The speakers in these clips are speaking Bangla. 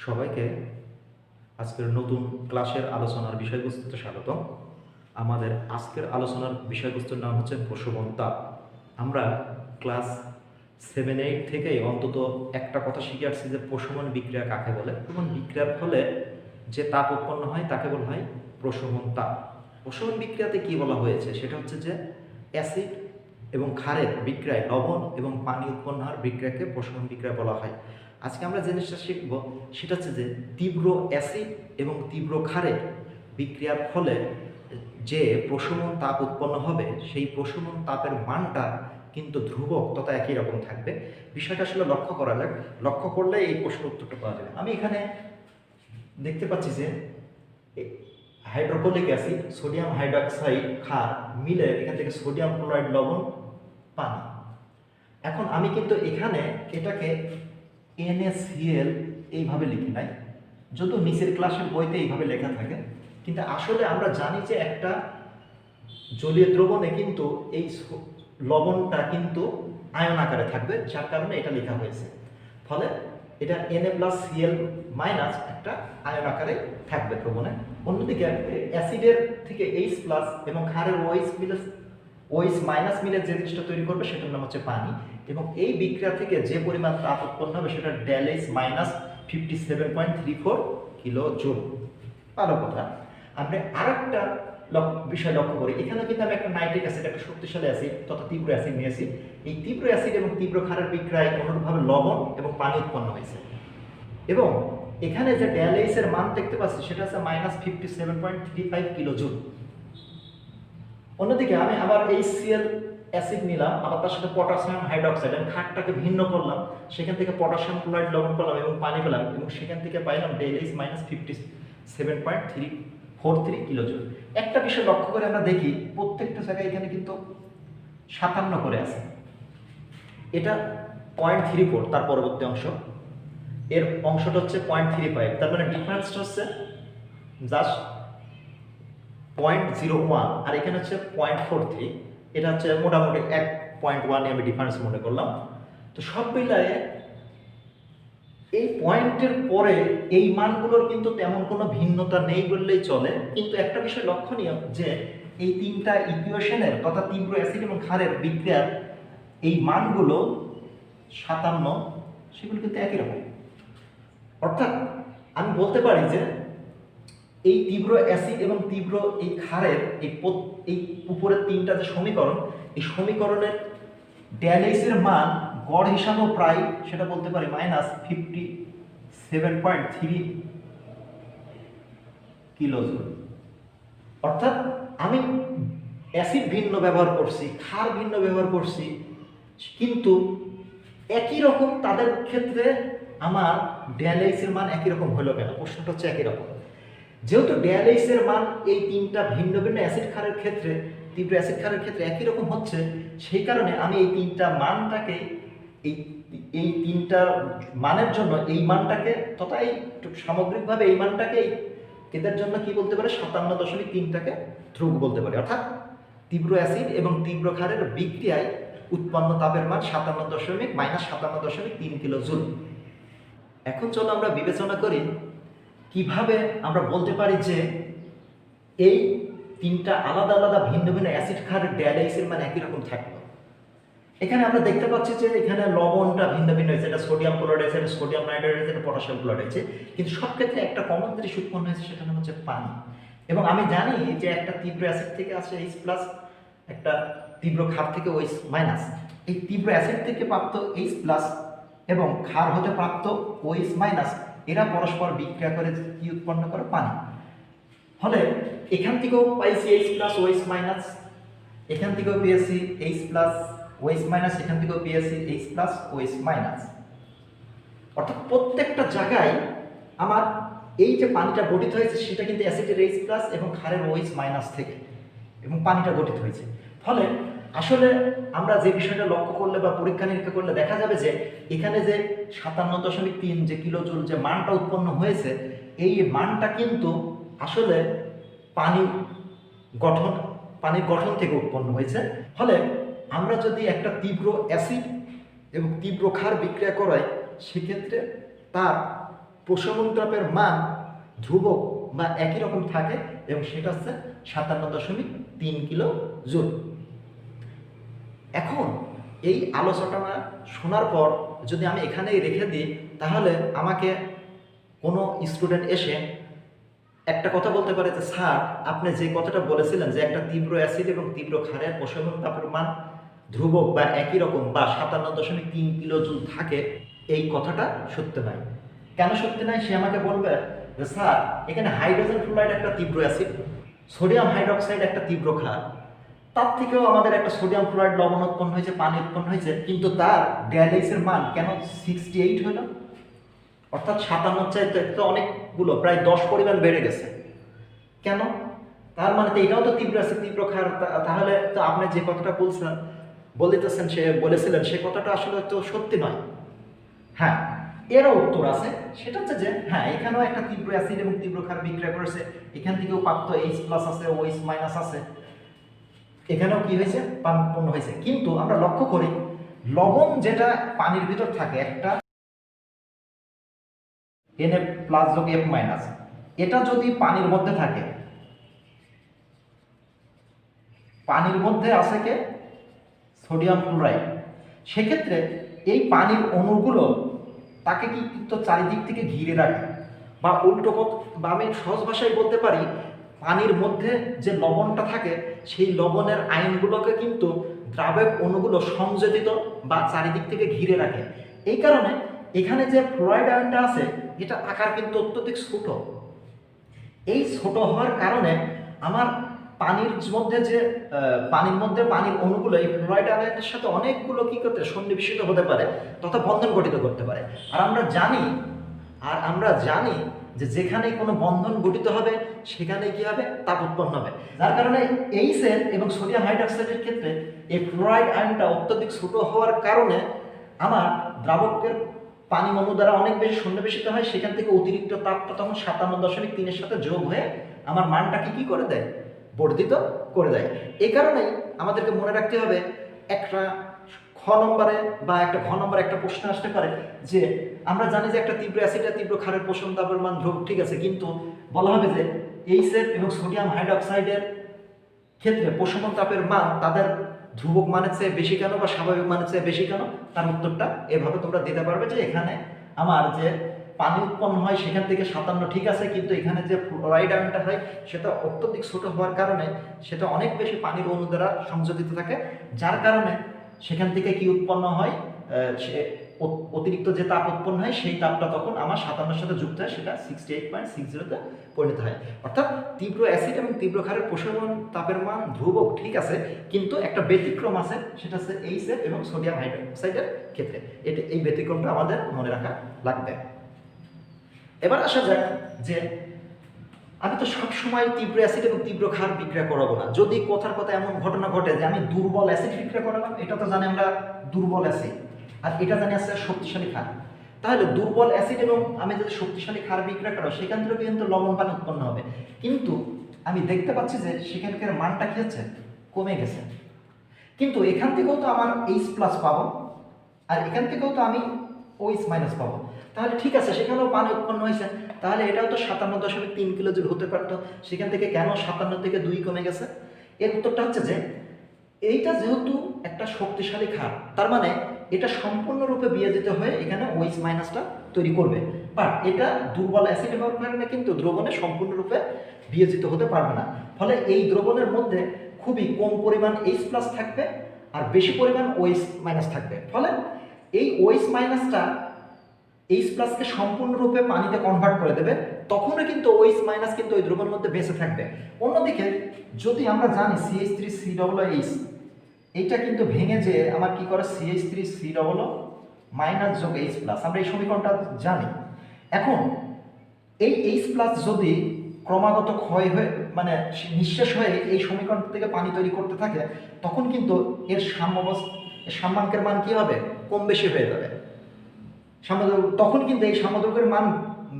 সবাইকে আজকের নতুন ক্লাসের আলোচনার বিষয়বস্তুতে স্বাগত। আমাদের আজকের আলোচনার বিষয়বস্তুর নাম হচ্ছে প্রশমন তাপ। আমরা ক্লাস 7-8 থেকেই অন্তত একটা কথা শিখে আসছি যে প্রশমন বিক্রিয়া কাকে বলে। প্রশমন বিক্রিয়ার ফলে যে তাপ উৎপন্ন হয় তাকে বলা হয় প্রশমন তাপ। প্রশমন বিক্রিয়াতে কি বলা হয়েছে সেটা হচ্ছে যে অ্যাসিড এবং ক্ষারের বিক্রিয়ায় লবণ এবং পানি উৎপন্ন হওয়ার বিক্রিয়াকে প্রশমন বিক্রিয়া বলা হয়। আজকে আমরা যে জিনিসটা শিখব সেটা হচ্ছে যে তীব্র অ্যাসিড এবং তীব্র ক্ষারের বিক্রিয়ার ফলে যে প্রশমন তাপ উৎপন্ন হবে সেই প্রশমন তাপের মানটা কিন্তু ধ্রুবক তথা একই রকম থাকবে। বিষয়টা আসলে লক্ষ্য করা যাক, লক্ষ্য করলে এই প্রশ্নের উত্তরটা পাওয়া যাবে। আমি এখানে দেখতে পাচ্ছি যে হাইড্রোক্লোরিক অ্যাসিড, সোডিয়াম হাইড্রক্সাইড, ক্ষার মিলে এখান থেকে সোডিয়াম ক্লোরাইড, লবণ, পানি। এখন আমি কিন্তু এখানে এটাকে NaCl এইভাবে লিখি নাই, যদিও নিচের ক্লাসের বইতে এইভাবে লেখা থাকে, কিন্তু আসলে আমরা জানি যে একটা জলীয় দ্রবণে কিন্তু এই লবণটা কিন্তু আয়ন আকারে থাকবে, যার কারণে এটা লেখা হয়েছে। ফলে এটা Na+Cl- একটা আয়ন আকারে থাকবে দ্রবণে। অন্যদিকে অ্যাসিডের থেকে H+ এবং ক্ষারের OH- মিলে যে জিনিসটা তৈরি করবে সেটার নাম হচ্ছে পানি, এবং এই বিক্রিয়া থেকে যে পরিমাণ তাপ উৎপন্ন হবে সেটা ΔH - 57.34 কিলো জুল। ভালো কথা। আমরা আরেকটা বিষয় লক্ষ্য করি, এখানে কিন্তু আমি একটা নাইট্রিক অ্যাসিড, একটা শক্তিশালী অ্যাসিড তথা তীব্র অ্যাসিড নিয়েছি। এই তীব্র অ্যাসিড এবং তীব্র ক্ষারের বিক্রিয়ায় অনুরূপভাবে লবণ এবং পানি উৎপন্ন হয়েছে, এবং এখানে যে ΔH এর মান দেখতে পাচ্ছি সেটা হচ্ছে -57.35 কিলো জুল। অন্যদিকে আমি আবার HCl অ্যাসিড নিলাম, আবার তার সাথে পটাশিয়াম হাইড্রোক্সাইড, আমি ক্ষারটাকে ভিন্ন করলাম, সেখান থেকে পটাশিয়াম ক্লোরাইড লবণ পেলাম এবং পানি পেলাম, এবং সেখান থেকে পাইলাম ΔH -57.43 কিলো জুল। একটা বিষয় লক্ষ্য করে আমরা দেখি, প্রত্যেকটা জায়গায় এখানে কিন্তু 57 করে আছে। এটা 0.34, তার পরবর্তী অংশ, এর অংশটা হচ্ছে 0.35, তার মানে ডিফারেন্সটা হচ্ছে জাস্ট 0.01, আর এখানে হচ্ছে 0.43। এটা হচ্ছে মোটামুটি 1.1 আমি ডিফারেন্স মনে করলাম। তো সব মিলায়ে এই পয়েন্টের পরে এই মানগুলোর কিন্তু তেমন কোনো ভিন্নতা নেই বললেই চলে, কিন্তু একটা বিষয় লক্ষণীয় যে এই তিনটা ইকুয়েশনের তথা তীব্র অ্যাসিড এবং ক্ষারের বিক্রিয়ার এই মানগুলো 57, সেগুলো কিন্তু একই রকম। অর্থাৎ আমি বলতে পারি যে এই তীব্র অ্যাসিড এবং তীব্র এই ক্ষারের এই উপরের তিনটা যে সমীকরণ, এই সমীকরণের ΔH এর মান গড় হিসাবেও প্রায় সেটা বলতে পারি -57.3 কিলো জুল। অর্থাৎ আমি অ্যাসিড ভিন্ন ব্যবহার করছি, ক্ষার ভিন্ন ব্যবহার করছি, কিন্তু একই রকম তাদের ক্ষেত্রে আমার ΔH এর মান একই রকম হলো কেন? প্রশ্নটা হচ্ছে একই রকম। যেহেতু ΔH এর মান এই তিনটা ভিন্ন ভিন্ন অ্যাসিড ক্ষারের ক্ষেত্রে, তীব্র অ্যাসিড ক্ষারের ক্ষেত্রে একই রকম হচ্ছে, সেই কারণে আমি এই তিনটা মানটাকে এই তিনটা মানের জন্য এই মানটাকে তথা এই সামগ্রিকভাবে এই মানটাকে এদের জন্য কি বলতে পারে 57.3টাকে ধ্রুব বলতে পারে। অর্থাৎ তীব্র অ্যাসিড এবং তীব্র ক্ষারের বিক্রিয়ায় উৎপন্ন তাপের মান -57.3 কিলো জুল। এখন চলো আমরা বিবেচনা করি কিভাবে আমরা বলতে পারি যে এই তিনটা আলাদা আলাদা ভিন্ন ভিন্ন অ্যাসিড ক্ষারের ΔH এর মান একই রকম থাকলো। এখানে আমরা দেখতে পাচ্ছি যে এখানে লবণটা ভিন্ন ভিন্ন হয়েছে, এটা সোডিয়াম ক্লোরাইড হয়েছে, এটা সোডিয়াম নাইট্রেট হয়েছে, এটা পটাশিয়াম ক্লোরাইড হয়েছে, কিন্তু সব ক্ষেত্রে একটা কমন জিনিস উৎপন্ন হয়েছে, সেটা নাম হচ্ছে পানি। এবং আমি জানি যে একটা তীব্র অ্যাসিড থেকে আছে H+, একটা তীব্র ক্ষার থেকে OH-। এই তীব্র অ্যাসিড থেকে প্রাপ্ত H+ এবং ক্ষার হতে প্রাপ্ত OH-, এরা পরস্পর বিক্রিয়া করে কি উৎপন্ন করে? পানি। ফলে এখান থেকেও পাইছি H+, OH-, এখান থেকেও পেয়েছি H+, OH-, এখান থেকেও পেয়েছি H+, OH-। অর্থাৎ প্রত্যেকটা জায়গায় আমার এই যে পানিটা গঠিত হয়েছে সেটা কিন্তু অ্যাসিডের H+ এবং ক্ষারের OH- থেকে এবং পানিটা গঠিত হয়েছে। ফলে আসলে আমরা যে বিষয়টা লক্ষ্য করলে বা পরীক্ষা নিরীক্ষা করলে দেখা যাবে যে এখানে যে 57.3 যে কিলো জুল যে মানটা উৎপন্ন হয়েছে, এই মানটা কিন্তু আসলে পানির গঠন থেকে উৎপন্ন হয়েছে। ফলে আমরা যদি একটা তীব্র অ্যাসিড এবং তীব্র ক্ষার বিক্রিয়া করাই, সেক্ষেত্রে তার প্রশমন তাপের মান ধ্রুবক বা একই রকম থাকে এবং সেটা হচ্ছে 57.3 কিলো জুল। এখন এই আলোচনা শোনার পর যদি আমি এখানেই রেখে দিই, তাহলে আমাকে কোনো স্টুডেন্ট এসে একটা কথা বলতে পারে যে স্যার, আপনি যে কথাটা বলেছিলেন যে একটা তীব্র অ্যাসিড এবং তীব্র ক্ষারের প্রশমন তাপের মান ধ্রুবক বা একই রকম বা 57.3 কিলো জুল থাকে, এই কথাটা সত্য নয়। কেন সত্যি নয় সে আমাকে বলবে যে স্যার, এখানে হাইড্রোজেন ফ্লোরাইড একটা তীব্র অ্যাসিড, সোডিয়াম হাইড্রোক্সাইড একটা তীব্র ক্ষার, তার থেকেও আমাদের একটা সোডিয়াম ফ্লোরাইড লবণ উৎপন্ন হয়েছে, পানি উৎপন্ন হয়েছে, কিন্তু তার ড্যালেইসের মান কেন 68 হলো? অর্থাৎ 57 চাইতে তো অনেকগুলো, প্রায় 10 পরিমাণ বেড়ে গেছে। কেন? তার মানে তো এটাও তো তীব্র অ্যাসিড তীব্র ক্ষার, তাহলে তো আপনি যে কথাটা বলতেছেন সে বলেছিলেন সে কথাটা আসলে তো সত্যি নয়। হ্যাঁ, এরও উত্তর আছে, সেটা হচ্ছে যে হ্যাঁ, এখানেও একটা তীব্র অ্যাসিড এবং তীব্র ক্ষার বিক্রিয়া করেছে, এখান থেকেও প্রাপ্ত H+ আছে, OH- আছে, এখানেও কি হয়েছে, উৎপন্ন হয়েছে। কিন্তু আমরা লক্ষ্য করি লবণ যেটা পানির ভিতর থাকে, একটা Na+ যোগ F-, এটা যদি পানির মধ্যে থাকে, পানির মধ্যে আছে কে, সোডিয়াম ক্লোরাইড, সেক্ষেত্রে এই পানির অণুগুলো তাকে কিন্তু চারিদিক থেকে ঘিরে রাখে, বা উল্টো বা আমি সহজ ভাষায় বলতে পারি পানির মধ্যে যে লবণটা থাকে সেই লবণের আয়নগুলোকে কিন্তু দ্রাবক অণুগুলো সংযোজিত বা চারিদিক থেকে ঘিরে রাখে। এই কারণে এখানে যে ফ্লোরাইড আয়নটা আছে এটা আকার কিন্তু অত্যধিক ছোট। এই ছোট হওয়ার কারণে আমার পানির মধ্যে পানির অণুগুলো এই ফ্লোরাইড আয়নের সাথে অনেকগুলো কি করতে সন্নিবেশিত হতে পারে তথা বন্ধন গঠিত করতে পারে। আর আমরা জানি যে যেখানে কোনো বন্ধন গঠিত হবে সেখানে কি হবে, তাপ উৎপন্ন হবে। যার কারণে এইচের এবং সোডিয়াম হাইড্রোক্সাইডের ক্ষেত্রে এই ফ্লোরাইড আয়নটা অত্যধিক ছোট হওয়ার কারণে আমার দ্রাবকের পানি অণু দ্বারা অনেক বেশি সন্নিবেশিত হয়, সেখান থেকে অতিরিক্ত তাপটা তখন 57.3-এর সাথে যোগ হয়ে আমার মানটাকে কি করে দেয়, বর্ধিত করে দেয়। এই কারণেই আমাদেরকে মনে রাখতে হবে একটা ঘ নম্বরে একটা প্রশ্ন আসতে পারে যে আমরা জানি যে একটা তীব্র অ্যাসিড আর তীব্র ক্ষারের প্রশমন তাপের মান ধ্রুবক, ঠিক আছে, কিন্তু বলা হবে যে এইচের এবং সোডিয়াম হাইড্রোক্সাইডের ক্ষেত্রে প্রশমন তাপের মান তাদের ধ্রুবক মানের চেয়ে বেশি কেন বা স্বাভাবিক মানের চেয়ে বেশি কেন? তার উত্তরটা এভাবে তোমরা দিতে পারবে যে এখানে আমার যে পানি উৎপন্ন হয় সেখান থেকে 57, ঠিক আছে, কিন্তু এখানে যে ফ্লোরাইড আয়নটা হয় সেটা অত্যধিক ছোট হওয়ার কারণে সেটা অনেক বেশি পানির অণু দ্বারা সংযোজিত থাকে, যার কারণে সেখান থেকে কি উৎপন্ন হয়, অতিরিক্ত যে তাপ উৎপন্ন হয় সেই তাপটা তখন আমার 57-এর সাথে যুক্ত হয়, সেটা 68.60-তে পরিণত হয়। অর্থাৎ তীব্র অ্যাসিড এবং তীব্র ক্ষারের প্রশমন তাপের মান ধ্রুবক, ঠিক আছে, কিন্তু একটা ব্যতিক্রম আছে, সেটা হচ্ছে এইচের এবং সোডিয়াম হাইড্রোক্সাইডের ক্ষেত্রে। এই ব্যতিক্রমটা আমাদের মনে রাখা লাগবে। এবার আসা যাক যে আমি তো সবসময় তীব্র অ্যাসিড এবং তীব্র ক্ষার বিক্রিয়া করাবো না। যদি কথার কথা এমন ঘটনা ঘটে যে আমি দুর্বল অ্যাসিড বিক্রিয়া করালাম, এটা তো জানি আমরা দুর্বল অ্যাসিড, আর এটা জানি আছে শক্তিশালী ক্ষার, তাহলে দুর্বল অ্যাসিড এবং আমি যদি শক্তিশালী ক্ষার বিক্রিয়া করা সেখান থেকে কিন্তু লবণ পানি উৎপন্ন হবে, কিন্তু আমি দেখতে পাচ্ছি যে সেখানকার মানটা কি হচ্ছে, কমে গেছে। কিন্তু এখান থেকেও তো আমার H+ পাবো, আর এখান থেকেও তো আমি OH- পাবো, তাহলে ঠিক আছে, সেখানেও পানি উৎপন্ন হয়েছে, তাহলে এটাও তো 57.3 কিলো জুল হতে পারতো, সেখান থেকে কেন 57 থেকে 2 কমে গেছে? এর উত্তরটা হচ্ছে যে এইটা যেহেতু একটা শক্তিশালী ক্ষার, তার মানে এটা সম্পূর্ণরূপে বিয়োজিত হয়ে এখানে OH- তৈরি করবে, বাট এটা দুর্বল অ্যাসিড হওয়ার কারণে কিন্তু দ্রবণে সম্পূর্ণরূপে বিয়োজিত হতে পারবে না। ফলে এই দ্রবণের মধ্যে খুবই কম পরিমাণ H+ থাকবে আর বেশি পরিমাণ OH- থাকবে, ফলে এই OH- H+কে সম্পূর্ণরূপে পানিতে কনভার্ট করে দেবে, তখনও কিন্তু OH- কিন্তু ওই দ্রবণের মধ্যে বেঁচে থাকবে। অন্যদিকে যদি আমরা জানি CH3COOH, এইটা কিন্তু ভেঙে যে আমার কি করে CH3COO- যোগ H+, আমরা এই সমীকরণটা জানি। এখন এই H+ যদি ক্রমাগত ক্ষয় হয়ে মানে নিঃশেষ হয়ে এই সমীকরণ থেকে পানি তৈরি করতে থাকে, তখন কিন্তু এর সাম্যাঙ্কের মান কি হবে, কম বেশি হয়ে যাবে। তখন কিন্তু এই সাম্যদ্রব্যের মান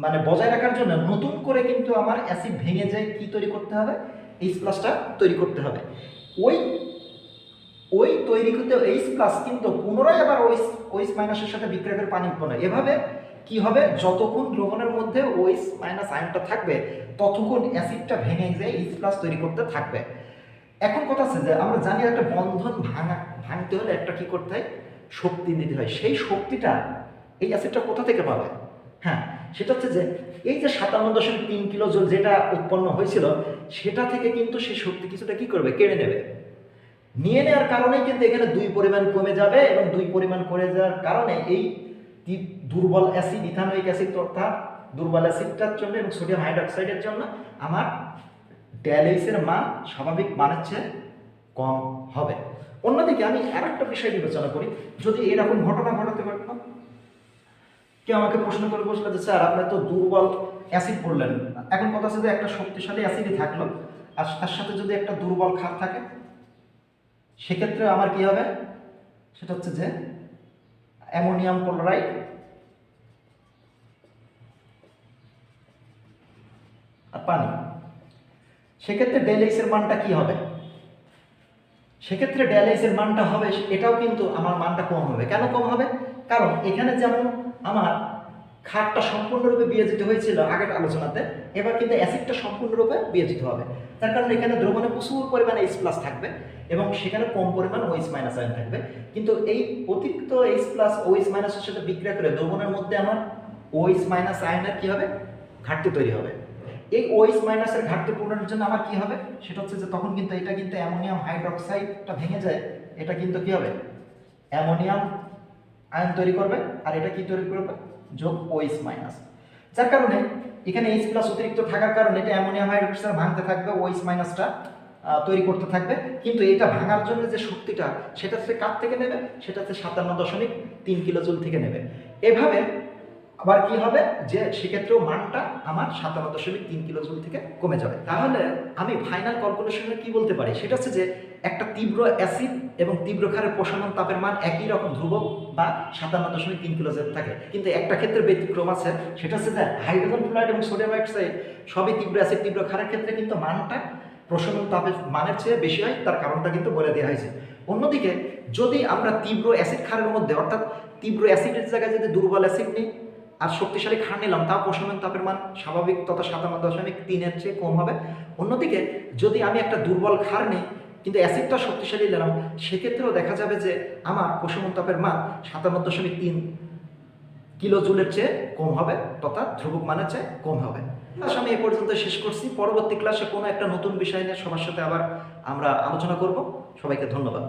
মানে বজায় রাখার জন্য নতুন করে কিন্তু আমার অ্যাসিড ভেঙে যায় কি তৈরি করতে হবে, H+টা তৈরি করতে হবে। ওই তৈরি করতে H+ কিন্তু পুনরায় আবার OH- এর সাথে বিক্রিয়া করে পানি উৎপন্ন হয়। এভাবে কি হবে, যতক্ষণ দ্রবণের মধ্যে OH মাইনাস আয়নটা থাকবে ততক্ষণ অ্যাসিডটা ভেঙে যায় H+ তৈরি করতে থাকবে। এখন কথা আছে যে আমরা জানি একটা বন্ধন ভাঙতে হলে একটা কি করতে হয়, শক্তি দিতে হয়। সেই শক্তিটা এই অ্যাসিডটা কোথা থেকে পাবে? হ্যাঁ, সেটা হচ্ছে যে এই যে 57.3 কিলো জুল যেটা উৎপন্ন হয়েছিল সেটা থেকে কিন্তু সেই শক্তি কিছুটা কি করবে, কেড়ে নেবে। নিয়ে নেওয়ার কারণেই কিন্তু এখানে 2 পরিমাণ কমে যাবে, এবং 2 পরিমাণ করে যাওয়ার কারণে এই দুর্বল অ্যাসিড ইথানোয়িক অ্যাসিড অর্থাৎ দুর্বল অ্যাসিডটার জন্য এবং সোডিয়াম হাইড্রোক্সাইডের জন্য আমার ড্যালএইচের মান স্বাভাবিক মানের চেয়ে কম হবে। অন্যদিকে আমি আরেকটা বিষয় বিবেচনা করি, যদি এরকম ঘটনা ঘটাতে পারতাম, কেউ আমাকে প্রশ্ন করে বসলো যে স্যার আপনি তো দুর্বল অ্যাসিড বললেন, এখন কথা হচ্ছে যে একটা শক্তিশালী অ্যাসিডই থাকলো আর তার সাথে যদি একটা দুর্বল ক্ষার থাকে, সেক্ষেত্রে আমার কি হবে, সেটা হচ্ছে যে অ্যামোনিয়াম ক্লোরাইড আর পানি। সেক্ষেত্রে ডেলএইচের মানটা কি হবে? সেক্ষেত্রে ডেলএইচের মানটা হবে, এটাও কিন্তু আমার মানটা কম হবে। কেন কম হবে? কারণ এখানে যেমন আমার ক্ষারটা সম্পূর্ণরূপে বিয়োজিত হয়েছিল আগের আলোচনাতে, এবার কিন্তু অ্যাসিডটা সম্পূর্ণরূপে বিয়োজিত হবে। তার কারণে এখানে দ্রবণে প্রচুর পরিমাণে H+ থাকবে এবং সেখানে কম পরিমাণ OH- আয়ন থাকবে। কিন্তু এই অতিরিক্ত H+ OH- এর সাথে বিক্রিয়া করে দ্রবণের মধ্যে আমার OH- আয়নের কি হবে, ঘাটতি তৈরি হবে। এই OH- এর ঘাটতি পূরণের জন্য আমার কি হবে, সেটা হচ্ছে যে তখন কিন্তু এটা কিন্তু অ্যামোনিয়াম হাইড্রোক্সাইডটা ভেঙে যায়, এটা কিন্তু কি হবে, অ্যামোনিয়াম আয়ন তৈরি করবে, আর এটা কি তৈরি করবে, যোগ OH-, যার কারণে এখানে H+ অতিরিক্ত থাকার কারণে এটা অ্যামোনিয়াম হাইড্রোক্সাইড ভাঙতে থাকবে, OH- তৈরি করতে থাকবে। কিন্তু এটা ভাঙার জন্য যে শক্তিটা সেটা হচ্ছে কার থেকে নেবে, সেটা হচ্ছে 57.3 কিলো জুল থেকে নেবে। এভাবে আবার কি হবে যে সেক্ষেত্রেও মানটা আমার 57.3 কিলো জুল থেকে কমে যাবে। তাহলে আমি ফাইনাল ক্যালকুলেশনে কি বলতে পারি, সেটা হচ্ছে যে একটা তীব্র অ্যাসিড এবং তীব্র ক্ষারের প্রশমন তাপের মান একই রকম ধ্রুবক বা 57.3 কিলো জুল থাকে, কিন্তু একটা ক্ষেত্রে ব্যতিক্রম আছে, সেটা হচ্ছে যে হাইড্রোজেন ফ্লোরাইড এবং সোডিয়াম হাইড্রোক্সাইড সবই তীব্র অ্যাসিড তীব্র ক্ষারের ক্ষেত্রে কিন্তু মানটা প্রশমন তাপের মানের চেয়ে বেশি হয়, তার কারণটা কিন্তু বলে দেওয়া হয়েছে। অন্যদিকে যদি আমরা তীব্র অ্যাসিড ক্ষারের মধ্যে অর্থাৎ তীব্র অ্যাসিডের জায়গায় যদি দুর্বল অ্যাসিড নিই আর শক্তিশালী ক্ষার নিলাম, তাও প্রশমন তাপের মান স্বাভাবিক তথা 57.3 চেয়ে কম হবে। অন্যদিকে যদি আমি একটা দুর্বল ক্ষার নিই কিন্তু অ্যাসিডটা শক্তিশালী নিলাম, সেক্ষেত্রেও দেখা যাবে যে আমার প্রশমন তাপের মান 57.3 কিলো জুলের চেয়ে কম হবে তথা ধ্রুবক মানের চেয়ে কম হবে। ক্লাস আমি এ পর্যন্ত শেষ করছি। পরবর্তী ক্লাসে কোনো একটা নতুন বিষয় নিয়ে সবার সাথে আবার আমরা আলোচনা করব। সবাইকে ধন্যবাদ।